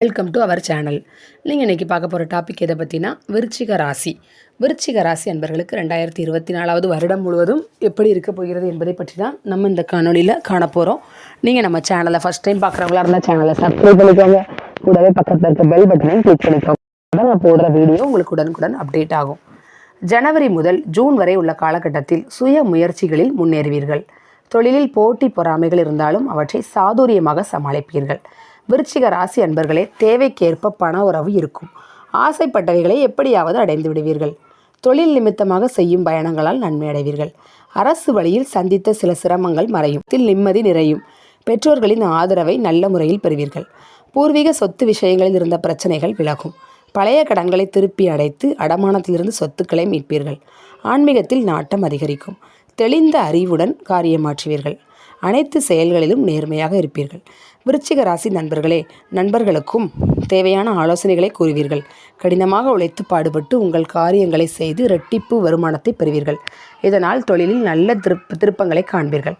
Welcome to our channel. நீங்கள் இன்றைக்கி பார்க்க போகிற டாபிக் எதை பற்றினா விருச்சிக ராசி. விருச்சிக ராசி அன்பர்களுக்கு 2024 வருடம் முழுவதும் எப்படி இருக்க போகிறது என்பதை பற்றி தான் நம்ம இந்த காணொலியில் காண போகிறோம். நீங்கள் நம்ம சேனலை ஃபஸ்ட் டைம் பார்க்குறவங்களா இருந்தால் சேனலை சப்ஸ்கிரைப் பண்ணிக்கோங்க. கூடவே பக்கத்தில் இருக்க பெல் பட்டனையும் கிளிக் பண்ணிக்கோங்க. அதான் நான் போடுற வீடியோ உங்களுக்கு உடனுக்குடன் அப்டேட் ஆகும். ஜனவரி முதல் ஜூன் வரை உள்ள காலகட்டத்தில் சுய முயற்சிகளில் முன்னேறுவீர்கள். தொழிலில் போட்டி பொறாமைகள் இருந்தாலும் அவற்றை சாதுரியமாக சமாளிப்பீர்கள். விருச்சிக ராசி அன்பர்களே, தேவைக்கேற்ப பண உறவு இருக்கும். ஆசைப்பட்டவைகளை எப்படியாவது அடைந்து விடுவீர்கள். தொழில் நிமித்தமாக செய்யும் பயணங்களால் நன்மை அடைவீர்கள். அரசு வழியில் சந்தித்த சில சிரமங்கள் மறையும். நிம்மதி நிறையும். பெற்றோர்களின் ஆதரவை நல்ல முறையில் பெறுவீர்கள். பூர்வீக சொத்து விஷயங்களில் இருந்த பிரச்சனைகள் விலகும். பழைய கடன்களை திருப்பி அடைத்து அடமானத்திலிருந்து சொத்துக்களை மீட்பீர்கள். ஆன்மீகத்தில் நாட்டம் அதிகரிக்கும். தெளிந்த அறிவுடன் காரியமாற்றுவீர்கள். அனைத்து செயல்களிலும் நேர்மையாக இருப்பீர்கள். விருச்சிக ராசி நண்பர்களுக்கும் தேவையான ஆலோசனைகளை கூறுவீர்கள். கடினமாக உழைத்து பாடுபட்டு உங்கள் காரியங்களை செய்து இரட்டிப்பு வருமானத்தை பெறுவீர்கள். இதனால் தொழிலில் நல்ல திருப்பங்களை காண்பீர்கள்.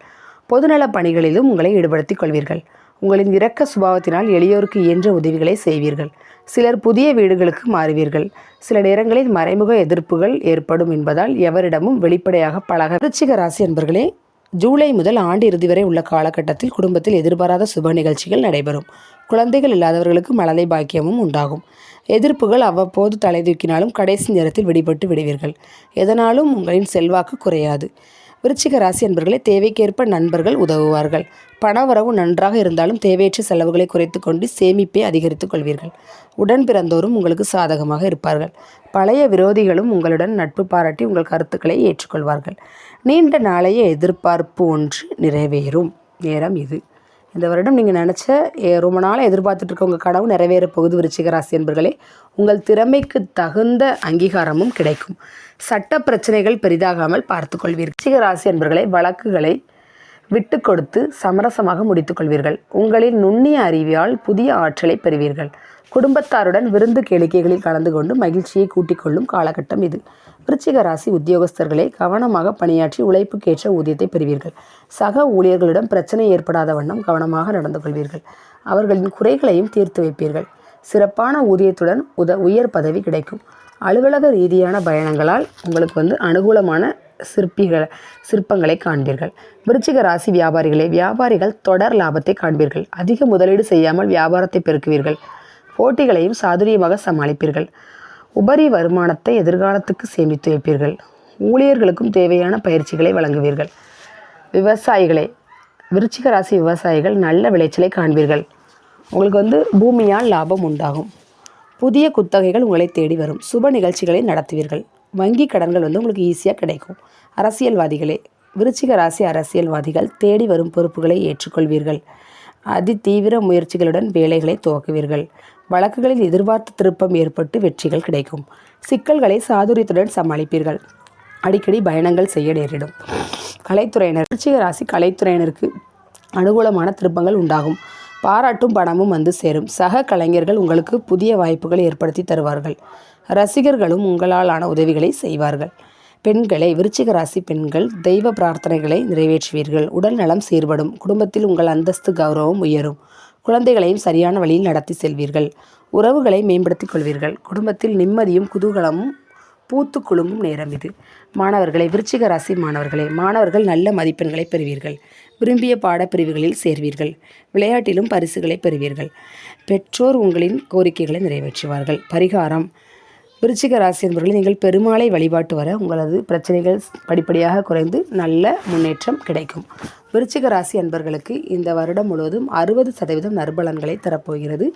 பொதுநல பணிகளிலும் உங்களை ஈடுபடுத்திக் கொள்வீர்கள். உங்களின் இரக்க சுபாவத்தினால் எளியோருக்கு இயன்ற உதவிகளை செய்வீர்கள். சிலர் புதிய வீடுகளுக்கு மாறுவீர்கள். சில நேரங்களில் மறைமுக எதிர்ப்புகள் ஏற்படும் என்பதால் எவரிடமும் வெளிப்படையாக பழக. விருச்சிக ராசி அன்பர்களே, ஜூலை முதல் ஆண்டு இறுதி வரை உள்ள காலகட்டத்தில் குடும்பத்தில் எதிர்பாராத சுப நிகழ்ச்சிகள் நடைபெறும். குழந்தைகள் இல்லாதவர்களுக்கு மழலை பாக்கியமும் உண்டாகும். எதிர்ப்புகள் அவ்வப்போது தலை தூக்கினாலும் கடைசி நேரத்தில் வெடிபட்டு விடுவீர்கள். எதனாலும் உங்களின் செல்வாக்கு குறையாது. விருச்சிக ராசி அன்பர்களே, தேவைக்கேற்ப நண்பர்கள் உதவுவார்கள். பணவரவு நன்றாக இருந்தாலும் தேவையற்ற செலவுகளை குறைத்து கொண்டு சேமிப்பை அதிகரித்துக் கொள்வீர்கள். உடன் பிறந்தோரும் உங்களுக்கு சாதகமாக இருப்பார்கள். பழைய விரோதிகளும் உங்களுடன் நட்பு பாராட்டி உங்கள் கருத்துக்களை ஏற்றுக்கொள்வார்கள். நீண்ட நாளைய எதிர்பார்ப்பு ஒன்று நிறைவேறும் நேரம் இது. இந்த வருடம் நீங்கள் நினச்ச ரொம்ப நாளாக எதிர்பார்த்துட்டு இருக்க உங்கள் கனவு நிறைவேற போகுது. விருச்சிக ராசி என்பர்களே, உங்கள் திறமைக்கு தகுந்த அங்கீகாரமும் கிடைக்கும். சட்ட பிரச்சனைகள் பெரிதாகாமல் பார்த்துக்கொள்வீர்கள். விருச்சிக ராசி என்பர்களே, வழக்குகளை விட்டு கொடுத்து சமரசமாக முடித்துக்கொள்வீர்கள். உங்களின் நுண்ணிய அறிவியால் புதிய ஆற்றலை பெறுவீர்கள். குடும்பத்தாருடன் விருந்து கேளிக்கைகளில் கலந்து கொண்டு மகிழ்ச்சியை கூட்டிக் கொள்ளும் காலகட்டம் இது. விருச்சிக ராசி உத்தியோகஸ்தர்களே, கவனமாக பணியாற்றி உழைப்புக்கேற்ற ஊதியத்தை பெறுவீர்கள். சக ஊழியர்களிடம் பிரச்சனை ஏற்படாத வண்ணம் கவனமாக நடந்து கொள்வீர்கள். அவர்களின் குறைகளையும் தீர்த்து வைப்பீர்கள். சிறப்பான ஊதியத்துடன் உயர் பதவி கிடைக்கும். அலுவலக ரீதியான பயணங்களால் உங்களுக்கு அனுகூலமான சிற்பங்களை காண்பீர்கள். விருச்சிக ராசி வியாபாரிகள் தொடர் லாபத்தை காண்பீர்கள். அதிக முதலீடு செய்யாமல் வியாபாரத்தை பெருக்குவீர்கள். போட்டிகளையும் சாதுரியமாக சமாளிப்பீர்கள். உபரி வருமானத்தை எதிர்காலத்துக்கு சேமித்து வைப்பீர்கள். ஊழியர்களுக்கும் தேவையான பயிற்சிகளை வழங்குவீர்கள். விருச்சிக ராசி விவசாயிகள் நல்ல விளைச்சலை காண்பீர்கள். உங்களுக்கு பூமியால் லாபம் உண்டாகும். புதிய குத்தகைகள் உங்களை தேடி வரும். சுப நிகழ்ச்சிகளை நடத்துவீர்கள். வங்கி கடன்கள் உங்களுக்கு ஈஸியாக கிடைக்கும். விருச்சிக ராசி அரசியல்வாதிகள் தேடி வரும் பொறுப்புகளை ஏற்றுக்கொள்வீர்கள். தீவிர முயற்சிகளுடன் வேலைகளை துவக்குவீர்கள். வழக்குகளில் எதிர்பார்த்த திருப்பம் ஏற்பட்டு வெற்றிகள் கிடைக்கும். சிக்கல்களை சாதுரியத்துடன் சமாளிப்பீர்கள். அடிக்கடி பயணங்கள் செய்ய நேரிடும். விருச்சிக ராசி கலைத்துறையினருக்கு அனுகூலமான திருப்பங்கள் உண்டாகும். பாராட்டும் பணமும் சேரும். சக கலைஞர்கள் உங்களுக்கு புதிய வாய்ப்புகளை ஏற்படுத்தி தருவார்கள். ரசிகர்களும் உங்களாலான உதவிகளை செய்வார்கள். விருச்சிக ராசி பெண்கள் தெய்வ பிரார்த்தனைகளை நிறைவேற்றுவீர்கள். உடல் நலம் சீர்படும். குடும்பத்தில் உங்கள் அந்தஸ்து கௌரவம் உயரும். குழந்தைகளையும் சரியான வழியில் நடத்தி செல்வீர்கள். உறவுகளை மேம்படுத்திக் கொள்வீர்கள். குடும்பத்தில் நிம்மதியும் குதூகலமும் பூத்து குலுங்கும் நேரம் இது. விருச்சிக ராசி மாணவர்கள் நல்ல மதிப்பெண்களை பெறுவீர்கள். விரும்பிய பாடப்பிரிவுகளில் சேர்வீர்கள். விளையாட்டிலும் பரிசுகளை பெறுவீர்கள். பெற்றோர் உங்களின் கோரிக்கைகளை நிறைவேற்றுவார்கள். பரிகாரம்: விருச்சிக ராசி என்பவர்கள் நீங்கள் பெருமாளை வழிபாட்டு வர உங்களது பிரச்சனைகள் படிப்படியாக குறைந்து நல்ல முன்னேற்றம் கிடைக்கும். விருச்சிக ராசி அன்பர்களுக்கு இந்த வருடம் முழுவதும் 60% நற்பலன்களை தரப்போகிறது.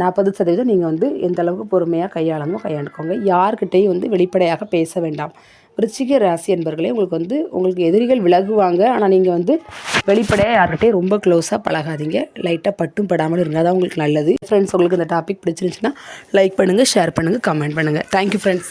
40% நீங்கள் எந்த அளவுக்கு பொறுமையாக கையாண்டுக்கோங்க. யார்கிட்டையும் வெளிப்படையாக பேச வேண்டாம். விருச்சிக ராசி என்பர்களே, உங்களுக்கு எதிரிகள் விலகுவாங்க. ஆனால் நீங்கள் வெளிப்படையாக யார்கிட்டையும் ரொம்ப க்ளோஸாக பழகாதீங்க. லைட்டாக பட்டும் படாமல் இருங்க. அதான் உங்களுக்கு நல்லது. ஃப்ரெண்ட்ஸ், உங்களுக்கு இந்த டாபிக் பிடிச்சிருந்துச்சுன்னா லைக் பண்ணுங்கள், ஷேர் பண்ணுங்கள், கமெண்ட் பண்ணுங்கள். Thank you friends.